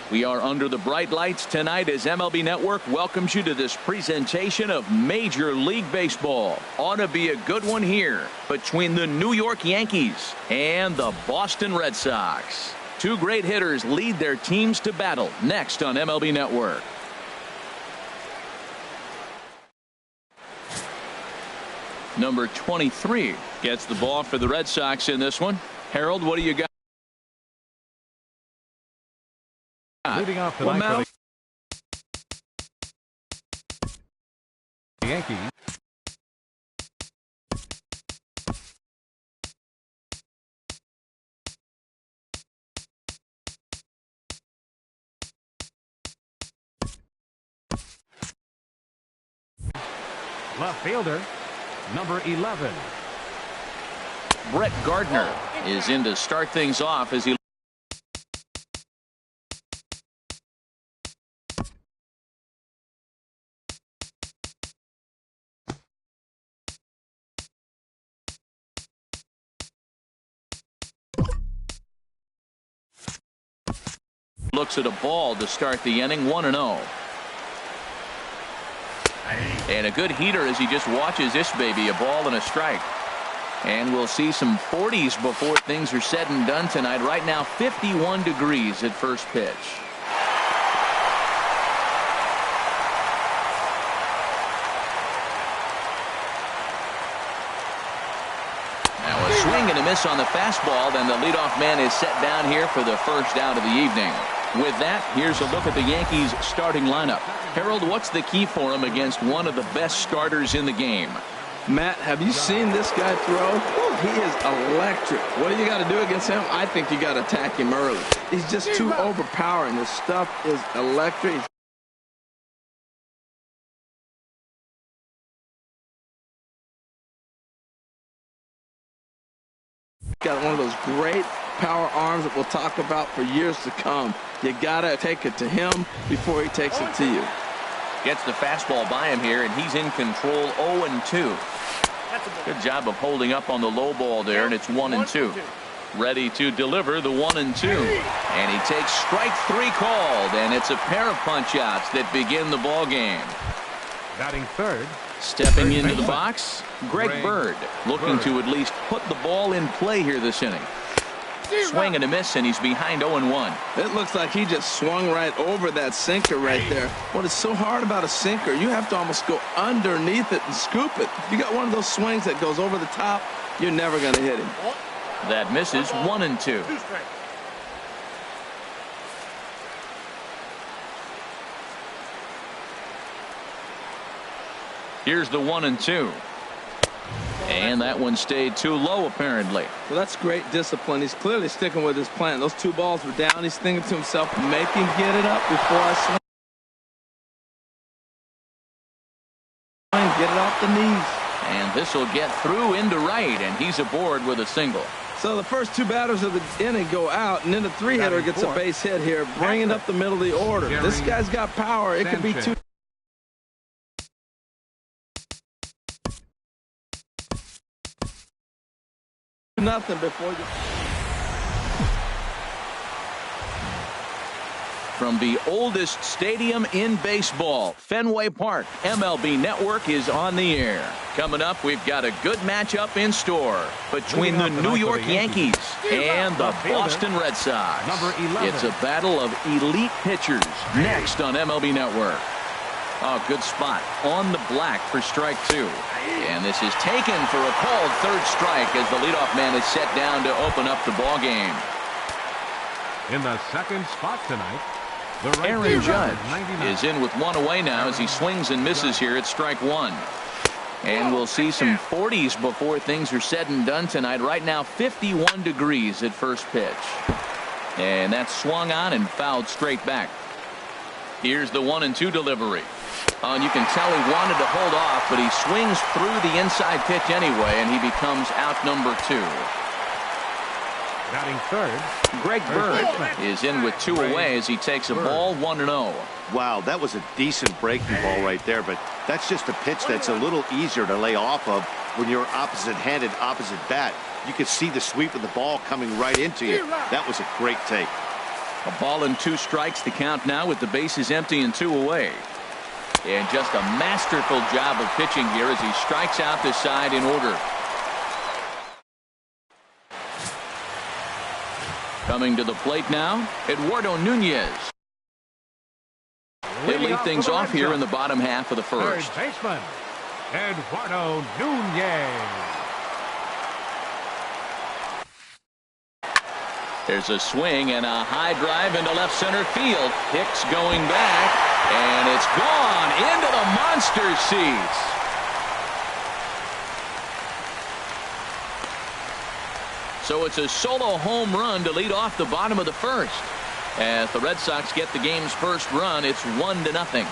We are under the bright lights tonight as MLB Network welcomes you to this presentation of Major League Baseball. Ought to be a good one here between the New York Yankees and the Boston Red Sox. Two great hitters lead their teams to battle next on MLB Network. Number 23 gets the ball for the Red Sox in this one. Harold, what do you got? Leading off tonight for the Yankees. Left fielder, number 11. Brett Gardner is in to start things off as he looks at a ball to start the inning. 1-0. And a good heater as he just watches this baby, a ball and a strike. And we'll see some 40s before things are said and done tonight. Right now 51 degrees at first pitch. Now a swing and a miss on the fastball. Then the leadoff man is set down here for the first out of the evening. With that, here's a look at the Yankees starting lineup. Harold, what's the key for him against one of the best starters in the game? Matt, have you seen this guy throw? He is electric. What do you got to do against him? I think you got to attack him early. He's just too overpowering. His stuff is electric. Got one of those great power arms that we'll talk about for years to come. You gotta take it to him before he takes it to you. Gets the fastball by him here, and he's in control. 0-2. Good job of holding up on the low ball there, and it's 1-2. Ready to deliver the 1-2, and he takes strike 3 called, and it's a pair of punch outs that begin the ball game. Batting third. Stepping into the box, Greg Bird, looking to at least put the ball in play here this inning. Swing and a miss, and he's behind 0-1. It looks like he just swung right over that sinker right there. What is so hard about a sinker, you have to almost go underneath it and scoop it. If you got one of those swings that goes over the top, you're never going to hit him. That misses. 1-2. Here's the 1-2. And that one stayed too low, apparently. Well, that's great discipline. He's clearly sticking with his plan. Those 2 balls were down. He's thinking to himself, make him get it up before I swing. Get it off the knees. And this will get through into right, and he's aboard with a single. So the first 2 batters of the inning go out, and then the 3-hitter gets a base hit here, bringing up the middle of the order. This guy's got power. It could be 2. Nothing before you. From the oldest stadium in baseball, Fenway Park, MLB Network is on the air. Coming up, we've got a good matchup in store between the New York Yankees and the Boston Red Sox. It's a battle of elite pitchers next on MLB Network. Oh, good spot on the black for strike 2. And this is taken for a called third strike as the leadoff man is set down to open up the ball game. In the second spot tonight, Aaron Judge is in with 1 away now as he swings and misses here at strike 1. And we'll see some 40s before things are said and done tonight. Right now 51 degrees at first pitch. And that's swung on and fouled straight back. Here's the 1-2 delivery. And you can tell he wanted to hold off, but he swings through the inside pitch anyway, and he becomes out number 2. Batting third, Greg Bird is in with 2 away as he takes a ball. 1-0. Wow, that was a decent breaking ball right there, but that's just a pitch that's a little easier to lay off of when you're opposite-handed, opposite bat. You could see the sweep of the ball coming right into you. That was a great take. A ball and 2 strikes to count now with the bases empty and 2 away. And just a masterful job of pitching here as he strikes out the side in order. Coming to the plate now, Eduardo Nunez. They lead things off here in the bottom half of the first. Third baseman, Eduardo Nunez. There's a swing and a high drive into left center field. Hicks going back, and it's gone into the monster seats. So it's a solo home run to lead off the bottom of the first. As the Red Sox get the game's first run, it's 1-0.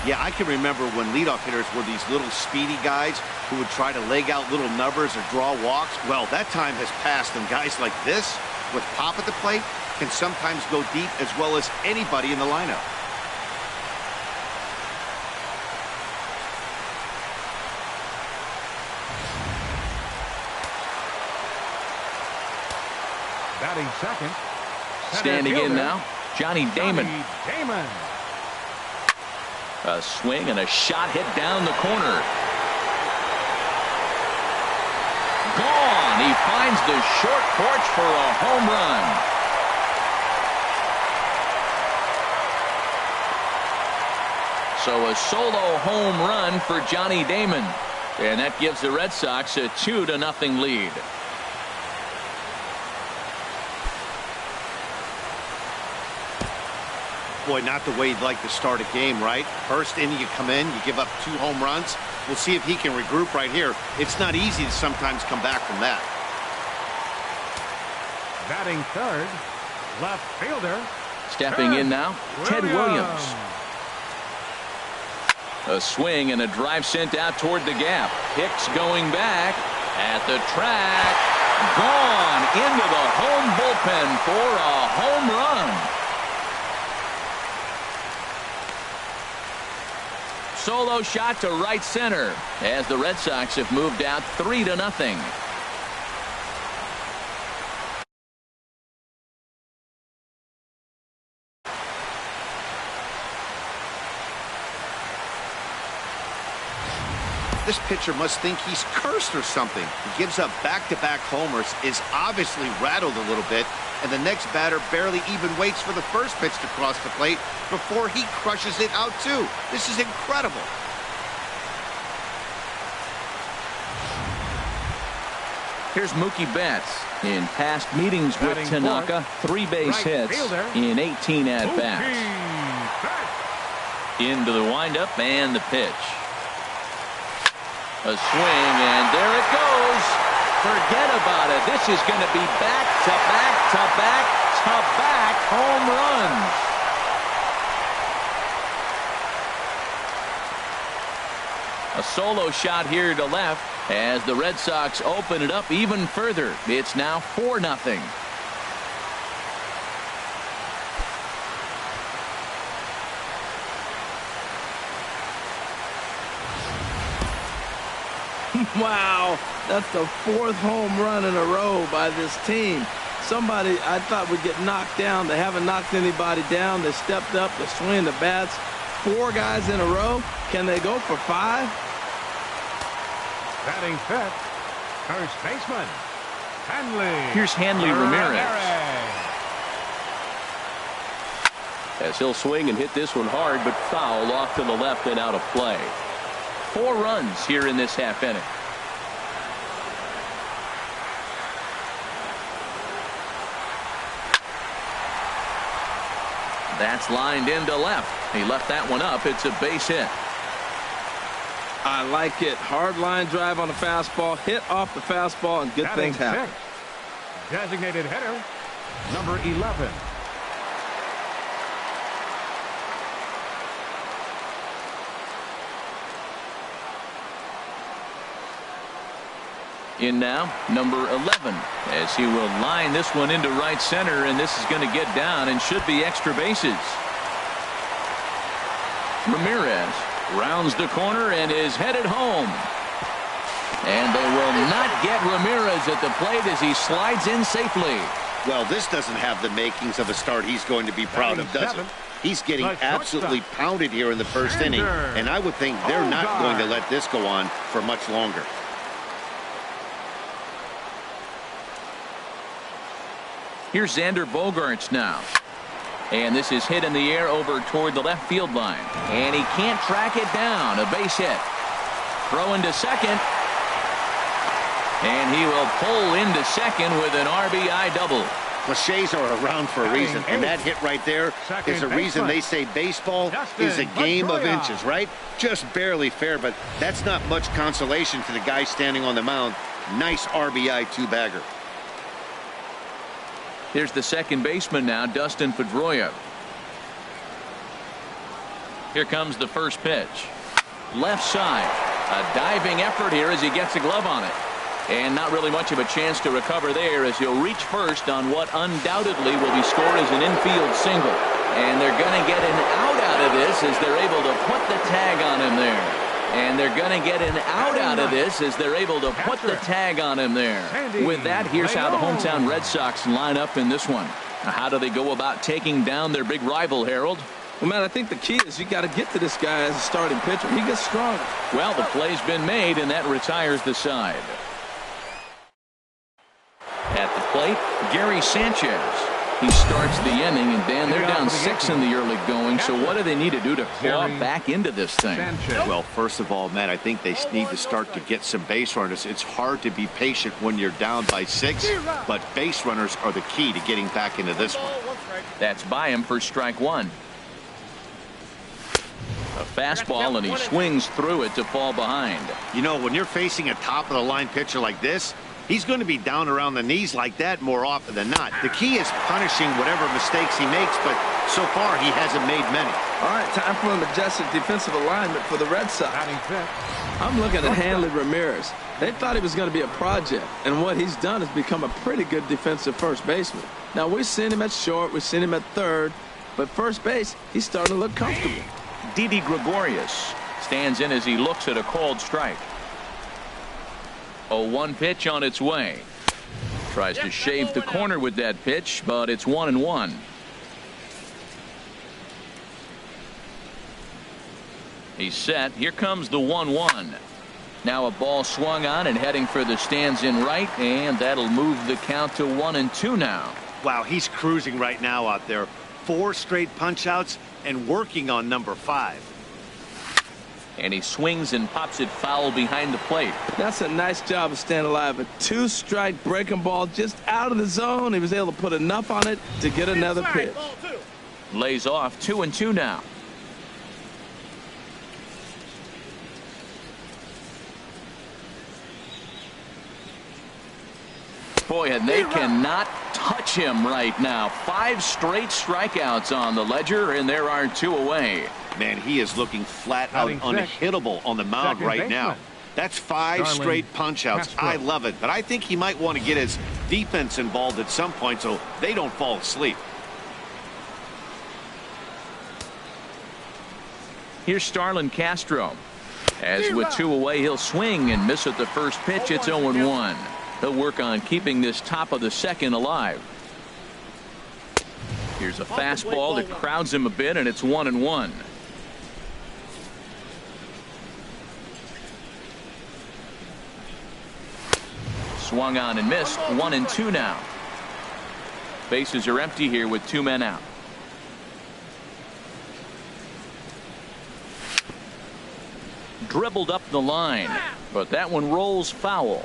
Yeah, I can remember when leadoff hitters were these little speedy guys who would try to leg out little numbers or draw walks. Well, that time has passed, and guys like this, with pop at the plate, can sometimes go deep as well as anybody in the lineup. Batting second. Standing in now, Johnny Damon. Damon. A swing and a shot hit down the corner. Gone. He finds the short porch for a home run. So a solo home run for Johnny Damon. And that gives the Red Sox a 2-0 lead. Boy, not the way you'd like to start a game, right? First inning, you come in, you give up 2 home runs. We'll see if he can regroup right here. It's not easy to sometimes come back from that. Batting third, left fielder. Stepping in now, Ted Williams. A swing and a drive sent out toward the gap. Hicks going back at the track. Gone into the home bullpen for a home run. Solo shot to right center as the Red Sox have moved out 3-0. This pitcher must think he's cursed or something. He gives up back-to-back homers, is obviously rattled a little bit, and the next batter barely even waits for the first pitch to cross the plate before he crushes it out too. This is incredible. Here's Mookie Betts. In past meetings with Tanaka, 3 base hits in 18 at-bats. Into the windup and the pitch. A swing, and there it goes. Forget about it. This is going to be back-to-back-to-back-to-back home runs. A solo shot here to left as the Red Sox open it up even further. It's now 4-0. Wow, that's the 4th home run in a row by this team. Somebody I thought would get knocked down. They haven't knocked anybody down. They stepped up, they swing the bats. 4 guys in a row. Can they go for 5? Batting fifth, first baseman, Hanley. Here's Hanley Ramirez. As he'll swing and hit this one hard, but foul off to the left and out of play. 4 runs here in this half inning. That's lined into left. He left that one up. It's a base hit. I like it. Hard line drive on the fastball, hit off the fastball, and good things happen. Designated hitter, number 11. In now, number 11, as he will line this one into right center, and this is going to get down and should be extra bases. Ramirez rounds the corner and is headed home. And they will not get Ramirez at the plate as he slides in safely. Well, this doesn't have the makings of a start he's going to be proud of, does it? He's getting absolutely pounded here in the first inning, and I would think they're not going to let this go on for much longer. Here's Xander Bogaerts now. And this is hit in the air over toward the left field line. And he can't track it down. A base hit. Throw into second. And he will pull into second with an RBI double. Cliches are around for a reason, and that hit right there is the reason they say baseball is a game of inches, right? Just barely fair, but that's not much consolation to the guy standing on the mound. Nice RBI two-bagger. Here's the second baseman now, Dustin Pedroia. Here comes the first pitch. Left side. A diving effort here as he gets a glove on it. And not really much of a chance to recover there as he'll reach first on what undoubtedly will be scored as an infield single. And they're going to get an out of this as they're able to put the tag on him there. And they're going to get an out of this as they're able to put the tag on him there. With that, here's how the hometown Red Sox line up in this one. Now, how do they go about taking down their big rival, Harold? Well, man, I think the key is you got to get to this guy as a starting pitcher. He gets stronger. Well, the play's been made, and that retires the side. At the plate, Gary Sanchez. He starts the inning, and Dan, they're down 6 in the early going, so what do they need to do to claw back into this thing? Well, first of all, Matt, I think they need to start to get some base runners. It's hard to be patient when you're down by 6, but base runners are the key to getting back into this one. That's by him for strike one. A fastball, and he swings through it to fall behind. You know, when you're facing a top-of-the-line pitcher like this, he's going to be down around the knees like that more often than not. The key is punishing whatever mistakes he makes, but so far he hasn't made many. All right, time for a majestic defensive alignment for the Red Sox. I'm looking at Hanley Ramirez. They thought he was going to be a project, and what he's done is become a pretty good defensive first baseman. Now, we've seen him at short, we've seen him at third, but first base, he's starting to look comfortable. Didi Gregorius stands in as he looks at a called strike. 0-1 pitch on its way. Tries to shave the corner with that pitch, but it's 1-1. He's set. Here comes the 1-1. Now a ball swung on and heading for the stands in right, and that'll move the count to 1-2 now. Wow, he's cruising right now out there. 4 straight punch outs and working on number 5. And he swings and pops it foul behind the plate. That's a nice job of staying alive. A 2-strike breaking ball just out of the zone. He was able to put enough on it to get another pitch. Lays off 2-2 now. Boy, and they cannot touch him right now. 5 straight strikeouts on the ledger, and there are 2 away. Man, he is looking flat out unhittable on the mound right now. That's 5 straight punch outs. I love it, but I think he might want to get his defense involved at some point so they don't fall asleep. Here's Starlin Castro. As with 2 away, he'll swing and miss at the first pitch. It's 0-1. He'll work on keeping this top of the second alive. Here's a fastball that crowds him a bit, and it's 1-1. Swung on and missed. 1-2 now. Bases are empty here with 2 men out. Dribbled up the line, but that one rolls foul.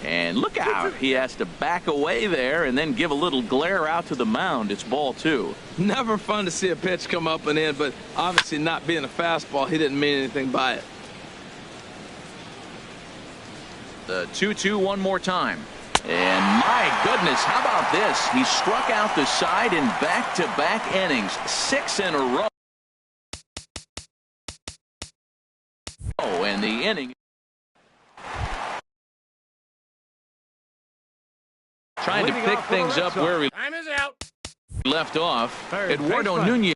And look out. He has to back away there and then give a little glare out to the mound. It's ball 2. Never fun to see a pitch come up and in, but obviously not being a fastball, he didn't mean anything by it. The 2-2 one more time. And my goodness, how about this? He struck out the side in back-to-back innings, 6 in a row. Oh, and the inning. Trying to pick things up where we left off. Eduardo Nunez.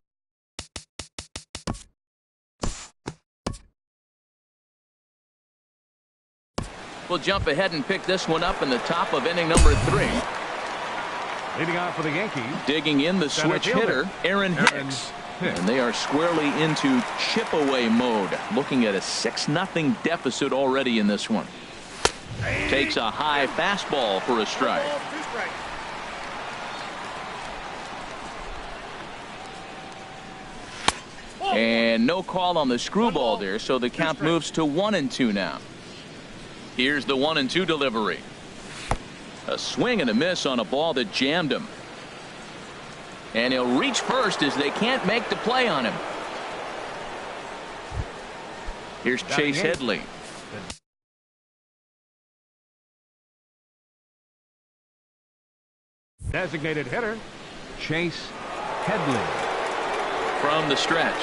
We'll jump ahead and pick this one up in the top of inning number 3. Leading off for the Yankees. Digging in the switch hitter, Aaron Hicks. And they are squarely into chip-away mode. Looking at a 6-0 deficit already in this one. Takes a high fastball for a strike. And no call on the screwball there, so the count moves to 1-2 now. Here's the 1-2 delivery. A swing and a miss on a ball that jammed him. And he'll reach first as they can't make the play on him. Here's Chase Headley. Designated hitter, Chase Headley. From the stretch.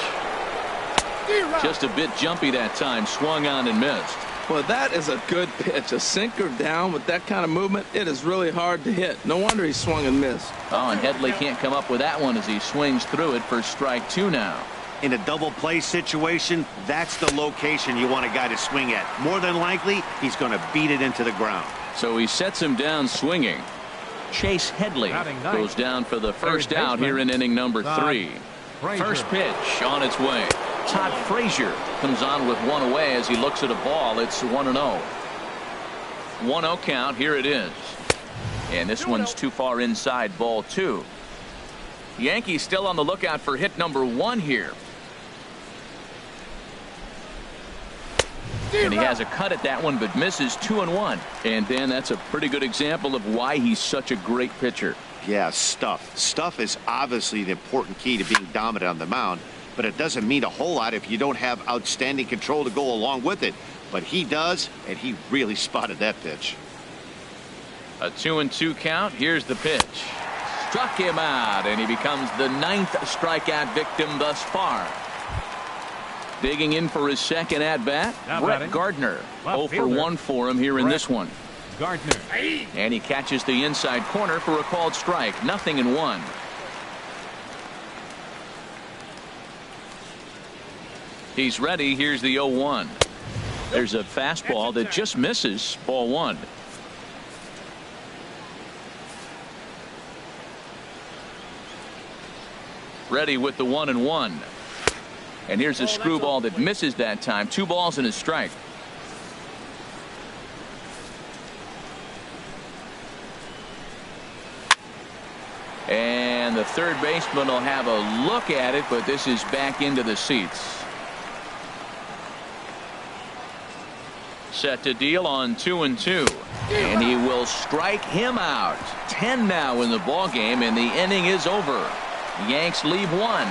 Just a bit jumpy that time. Swung on and missed. Well, that is a good pitch. A sinker down with that kind of movement, it is really hard to hit. No wonder he swung and missed. Oh, and Headley can't come up with that one as he swings through it for strike 2 now. In a double play situation, that's the location you want a guy to swing at. More than likely, he's going to beat it into the ground. So he sets him down swinging. Chase Headley goes down for the first out here in inning number 3. First pitch on its way. Todd Frazier comes on with one away as he looks at a ball. It's 1-0. 1-0 count. Here it is. And this one's too far inside, ball 2. Yankees still on the lookout for hit number 1 here. And he has a cut at that one, but misses 2-1. And Dan, that's a pretty good example of why he's such a great pitcher. Yeah, stuff. Stuff is obviously the important key to being dominant on the mound, but it doesn't mean a whole lot if you don't have outstanding control to go along with it. But he does, and he really spotted that pitch. A 2-2 count. Here's the pitch. Struck him out, and he becomes the 9th strikeout victim thus far. Digging in for his second at-bat, Brett Gardner. 0 for 1 for him here in this one. Gardner. And he catches the inside corner for a called strike. 0-1. He's ready. Here's the 0-1. There's a fastball that just misses. Ball 1. Ready with the 1-1. And here's a screwball that misses that time. 2 balls and a strike. And the third baseman will have a look at it, but this is back into the seats. Set to deal on 2-2. And he will strike him out. 10 now in the ball game, and the inning is over. Yanks leave 1.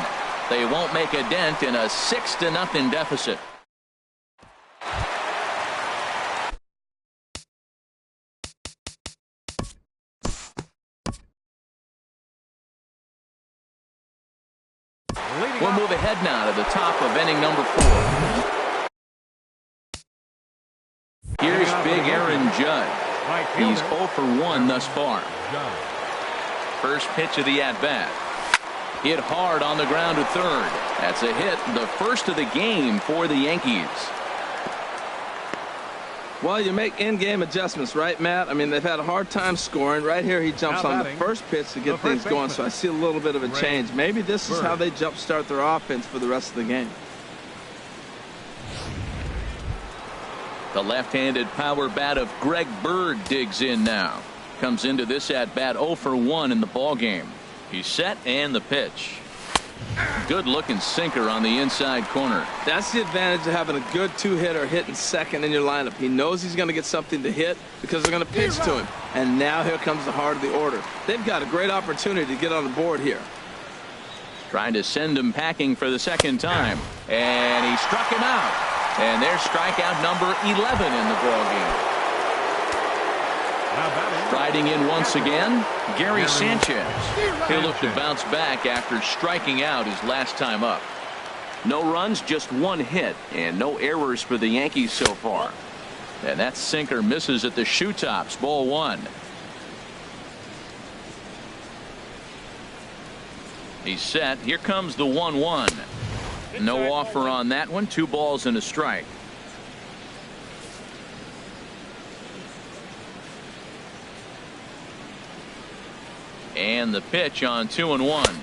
They won't make a dent in a 6-0 deficit. We'll move ahead now to the top of inning number 4. Here's big Aaron Judge. He's 0 for 1 thus far. First pitch of the at-bat. Hit hard on the ground to third. That's a hit, the first of the game for the Yankees. Well, you make in-game adjustments, right, Matt? I mean, they've had a hard time scoring. Right here, he jumps on the first pitch to get things going, so I see a little bit of a change. Maybe this is how they jumpstart their offense for the rest of the game. The left-handed power bat of Greg Bird digs in now. Comes into this at-bat 0 for 1 in the ballgame. He's set and the pitch. Good looking sinker on the inside corner. That's the advantage of having a good 2-hitter hitting second in your lineup. He knows he's going to get something to hit because they're going to pitch to him. And now here comes the heart of the order. They've got a great opportunity to get on the board here. Trying to send him packing for the second time. And he struck him out. And there's strikeout number 11 in the ballgame. Riding in once again, Gary Sanchez. He'll look to bounce back after striking out his last time up. No runs, just one hit, and no errors for the Yankees so far. And that sinker misses at the shoe tops. Ball one. He's set. Here comes the 1-1. No offer on that one. 2 balls and a strike. And the pitch on 2-1.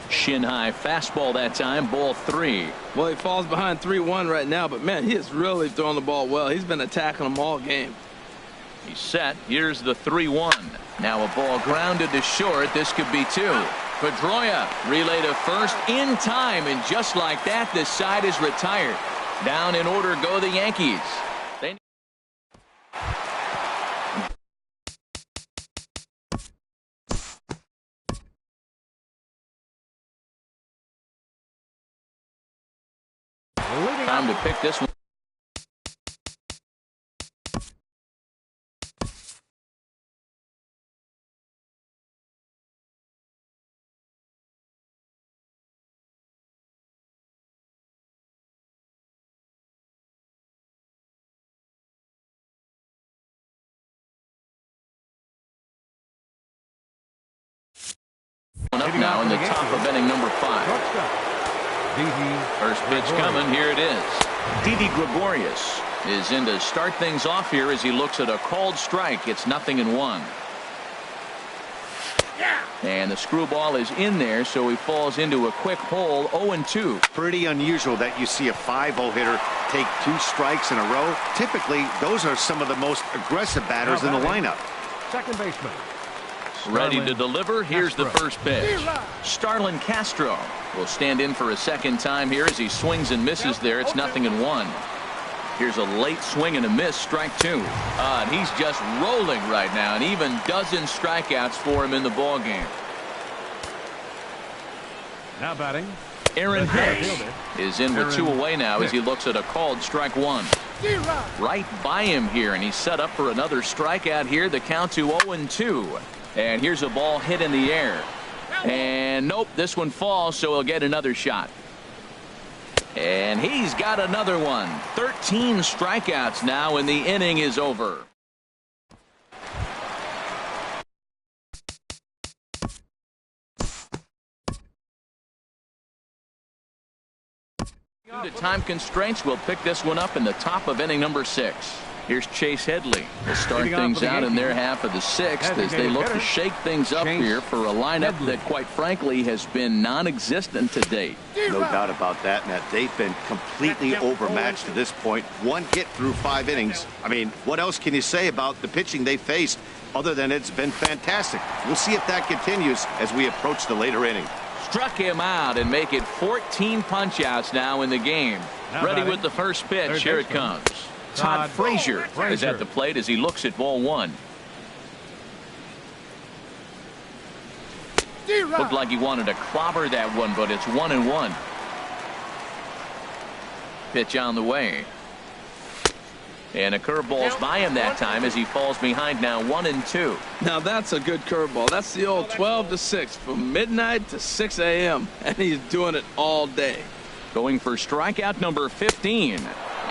Shin high fastball that time. Ball 3. Well, he falls behind 3-1 right now, but man, he is really throwing the ball well. He's been attacking them all game. He's set. Here's the 3-1. Now a ball grounded to short. This could be 2. Pedroia relay to first in time, and just like that, this side is retired. Down in order go the Yankees. Time to pick this one. Up now in the top of inning number 5. First pitch coming. Here it is. Didi Gregorius is in to start things off here as he looks at a called strike. It's 0-1. And the screwball is in there, so he falls into a quick hole. 0-2. Pretty unusual that you see a 5-0 hitter take 2 strikes in a row. Typically, those are some of the most aggressive batters in the lineup. Second baseman. Ready to deliver. Here's the first pitch. Starlin Castro will stand in for a second time here as he swings and misses there. It's 0-1. Here's a late swing and a miss. Strike 2. And he's just rolling right now, and even dozen strikeouts for him in the ball game. Now batting. Aaron Hicks is in with 2 away now as he looks at a called strike 1. Right by him here, and he's set up for another strikeout here. The count to 0-2. And here's a ball hit in the air. And nope, this one falls, so he'll get another shot. And he's got another one. 13 strikeouts now, and the inning is over. Due to time constraints, we'll pick this one up in the top of inning number 6. Here's Chase Headley to start things out in their half of the 6th as they look to shake things up here for a lineup that, quite frankly, has been non-existent to date. No doubt about that, Matt. They've been completely overmatched to this point. 1 hit through 5 innings. I mean, what else can you say about the pitching they faced other than it's been fantastic? We'll see if that continues as we approach the later inning. Struck him out and make it 14 punch-outs now in the game. Ready with the first pitch. Here it comes. Todd Frazier is at the plate as he looks at ball 1. Looked like he wanted to clobber that one, but it's 1-1. Pitch on the way. And a curveball's by him that time as he falls behind now 1-2. Now that's a good curveball. That's the old 12-6 from midnight to 6 a.m. and he's doing it all day. Going for strikeout number 15.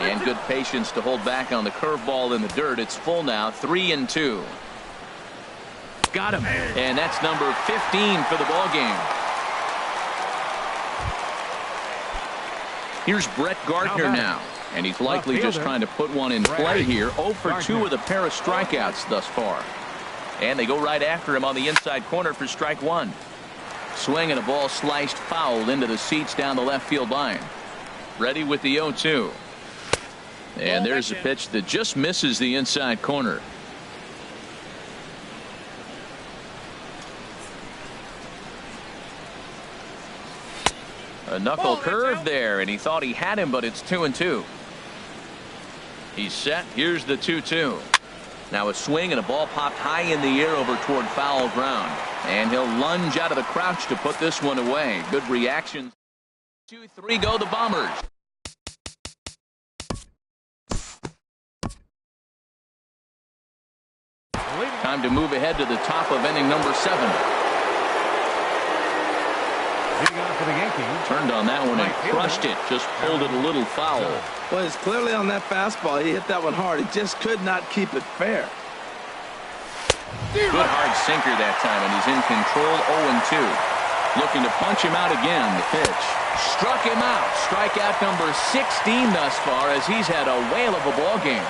And good patience to hold back on the curveball in the dirt. It's full now, 3-2. Got him. And that's number 15 for the ball game. Here's Brett Gardner now. And he's likely just trying to put one in play here. 0 for 2 with a pair of strikeouts thus far. And they go right after him on the inside corner for strike 1. Swing and a ball sliced foul into the seats down the left field line. Ready with the 0-2. And there's a pitch that just misses the inside corner. A knuckle curve there, and he thought he had him, but it's 2-2. He's set. Here's the 2-2. Now a swing and a ball popped high in the air over toward foul ground. And he'll lunge out of the crouch to put this one away. Good reaction. 2-3 go the Bombers. Time to move ahead to the top of inning number 7. Hitting off for the Yankees. Turned on that one and crushed it. Just pulled it a little foul. Well, it's clearly on that fastball. He hit that one hard. He just could not keep it fair. Good hard sinker that time, and he's in control. 0-2. Looking to punch him out again. The pitch. Struck him out. Strikeout number 16 thus far, as he's had a whale of a ball game.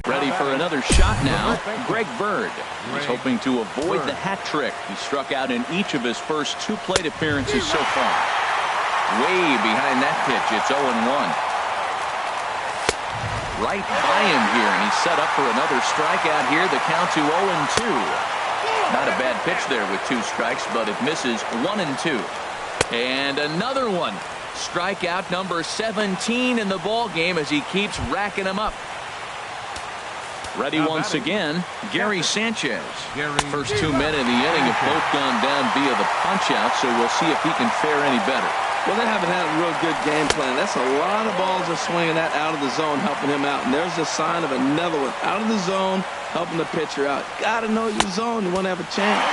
Ready for another shot now. Greg Bird. He's hoping to avoid the hat trick. He struck out in each of his first 2 plate appearances so far. Way behind that pitch. It's 0-1. Right by him here, and he's set up for another strikeout here. The count to 0-2. Not a bad pitch there with 2 strikes, but it misses 1-2. And another one. Strikeout number 17 in the ball game as he keeps racking them up. Ready once again, Gary Sanchez. First 2 men in the inning have both gone down via the punch-out, so we'll see if he can fare any better. Well, they haven't had a real good game plan. That's a lot of balls they're swinging that out of the zone, helping him out. And there's a sign of another one out of the zone, helping the pitcher out. Got to know your zone. You want to have a chance.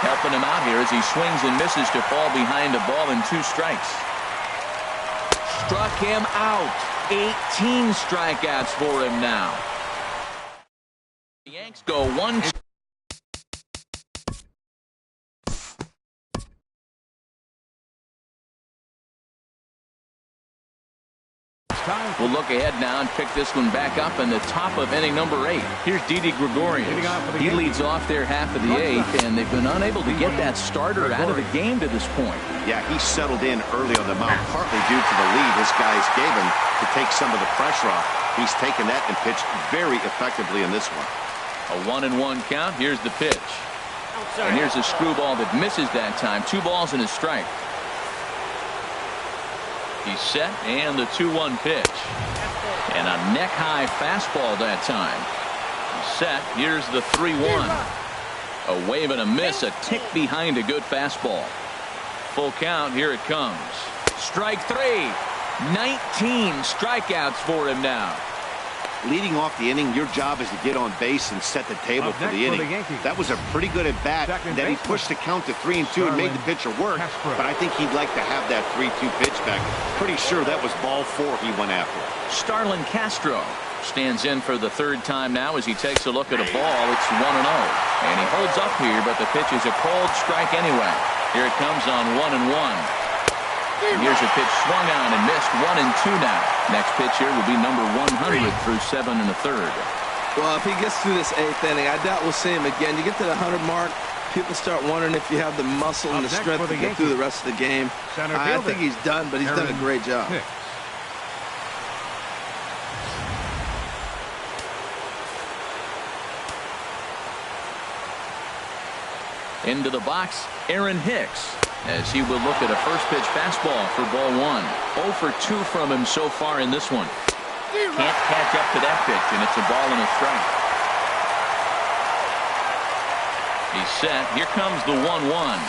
Helping him out here as he swings and misses to fall behind a ball and 2 strikes. Struck him out. 18 strikeouts for him now. The Yanks go 1-2. We'll look ahead now and pick this one back up in the top of inning number 8. Here's Didi Gregorius. He leads off their half of the 8th, and they've been unable to get that starter out of the game to this point. Yeah, he settled in early on the mound, partly due to the lead his guys gave him to take some of the pressure off. He's taken that and pitched very effectively in this one. A 1-1 count. Here's the pitch. And here's a screwball that misses that time. 2 balls and a strike. He's set, and the 2-1 pitch. And a neck-high fastball that time. He's set. Here's the 3-1. A wave and a miss, a tick behind a good fastball. Full count. Here it comes. Strike 3. 19 strikeouts for him now. Leading off the inning, your job is to get on base and set the table for the inning. That was a pretty good at bat. Then he pushed the count to 3-2 and made the pitcher work. But I think he'd like to have that 3-2 pitch back. Pretty sure that was ball 4 he went after. Starlin Castro stands in for the 3rd time now as he takes a look at a ball. It's 1-0. And he holds up here, but the pitch is a cold strike anyway. Here it comes on 1-1. And here's a pitch swung on and missed. 1-2 now. Next pitch here will be number 100 through 7 1/3. Well, if he gets through this 8th inning, I doubt we'll see him again. You get to the 100 mark, people start wondering if you have the muscle and the strength to get through the rest of the game. I think he's done, but he's done a great job. Into the box, Aaron Hicks, as he will look at a first pitch fastball for ball 1. 0 for 2 from him so far in this one. Can't catch up to that pitch, and it's a ball and a strike. He's set. Here comes the 1-1.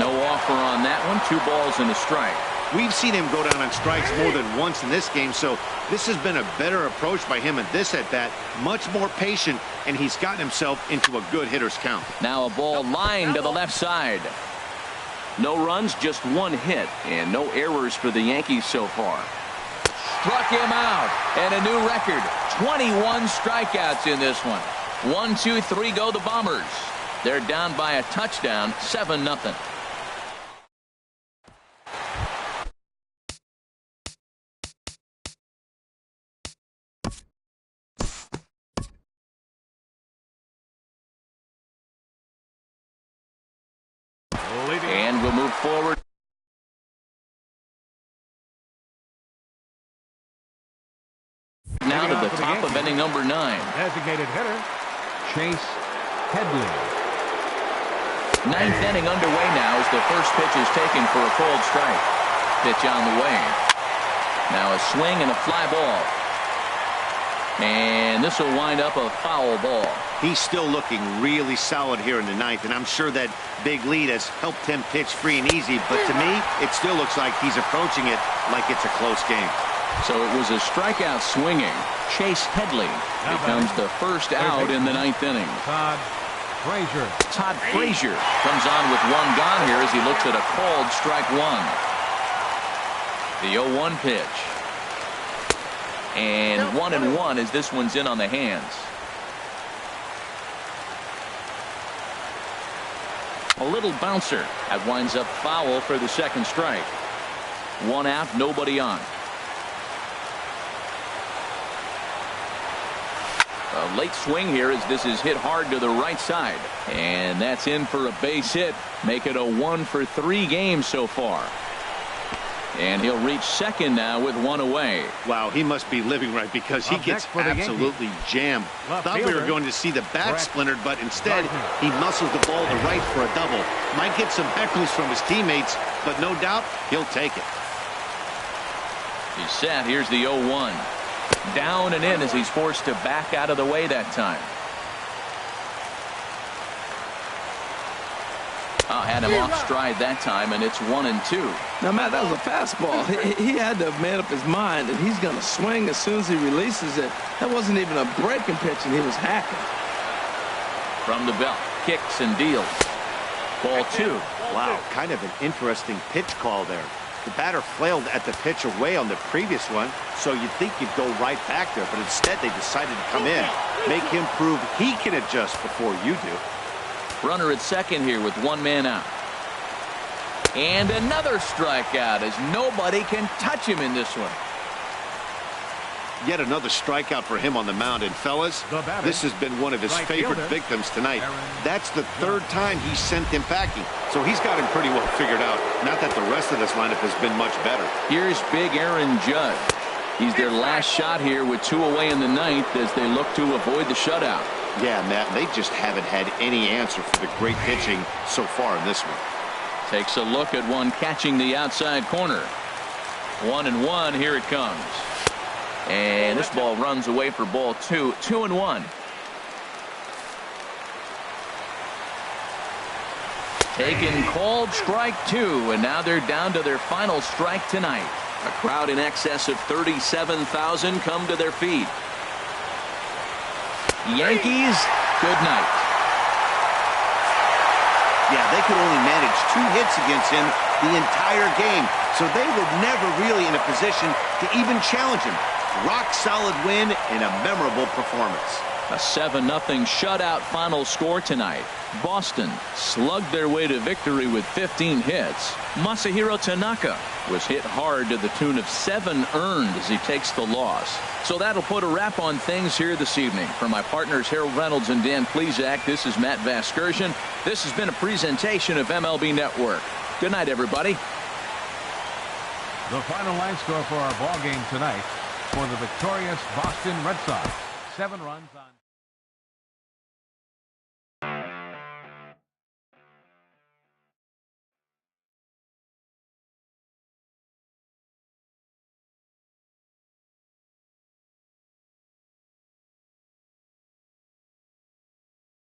No offer on that one. 2 balls and a strike. We've seen him go down on strikes more than once in this game, so this has been a better approach by him at this at-bat. Much more patient, and he's gotten himself into a good hitter's count. Now a ball lined to the left side. No runs, just 1 hit, and no errors for the Yankees so far. Struck him out, and a new record. 21 strikeouts in this one. 1, 2, 3 go the Bombers. They're down by a touchdown, 7-0. And we'll move forward. Now to the top of inning number 9. Designated hitter, Chase Headley. Ninth inning underway now as the first pitch is taken for a cold strike. Pitch on the way. Now a swing and a fly ball. And this will wind up a foul ball. He's still looking really solid here in the ninth, and I'm sure that big lead has helped him pitch free and easy, but to me, it still looks like he's approaching it like it's a close game. So it was a strikeout swinging. Chase Headley becomes the first out in the ninth inning. Todd Frazier. Todd Frazier comes on with one gone here as he looks at a called strike one. The 0-1 pitch. And 1-1 as this one's in on the hands. A little bouncer. That winds up foul for the second strike. One out, nobody on. A late swing here as this is hit hard to the right side. And that's in for a base hit. Make it a 1-for-3 game so far. And he'll reach second now with one away. Wow, he must be living right because he gets absolutely jammed. Thought we were going to see the bat splintered, but instead he muscles the ball to right for a double. Might get some heckles from his teammates, but no doubt he'll take it. He's set. Here's the 0-1. Down and in as he's forced to back out of the way that time. Had him off stride that time, and it's 1-2. Now, Matt, that was a fastball. He had to have made up his mind that he's going to swing as soon as he releases it. That wasn't even a breaking pitch, and he was hacking. From the belt, kicks and deals. Ball 2. Wow, kind of an interesting pitch call there. The batter flailed at the pitch away on the previous one, so you'd think you'd go right back there, but instead they decided to come in, make him prove he can adjust before you do. Runner at second here with one man out. And another strikeout as nobody can touch him in this one. Yet another strikeout for him on the mound. And fellas, this has been one of his favorite victims tonight. That's the third time he sent him packing. So he's got him pretty well figured out. Not that the rest of this lineup has been much better. Here's big Aaron Judge. He's their last shot here with two away in the ninth as they look to avoid the shutout. Yeah, Matt, they just haven't had any answer for the great pitching so far in this one. Takes a look at one catching the outside corner. 1-1, here it comes. And this ball runs away for ball 2. 2-1. Taken called strike 2, and now they're down to their final strike tonight. A crowd in excess of 37,000 come to their feet. Yankees, good night. Yeah, they could only manage 2 hits against him the entire game, so they were never really in a position to even challenge him. Rock solid win and a memorable performance. A 7-0 shutout final score tonight. Boston slugged their way to victory with 15 hits. Masahiro Tanaka was hit hard to the tune of 7 earned as he takes the loss. So that'll put a wrap on things here this evening. For my partners Harold Reynolds and Dan Plesac, this is Matt Vasgersian. This has been a presentation of MLB Network. Good night, everybody. The final line score for our ball game tonight for the victorious Boston Red Sox. 7 runs on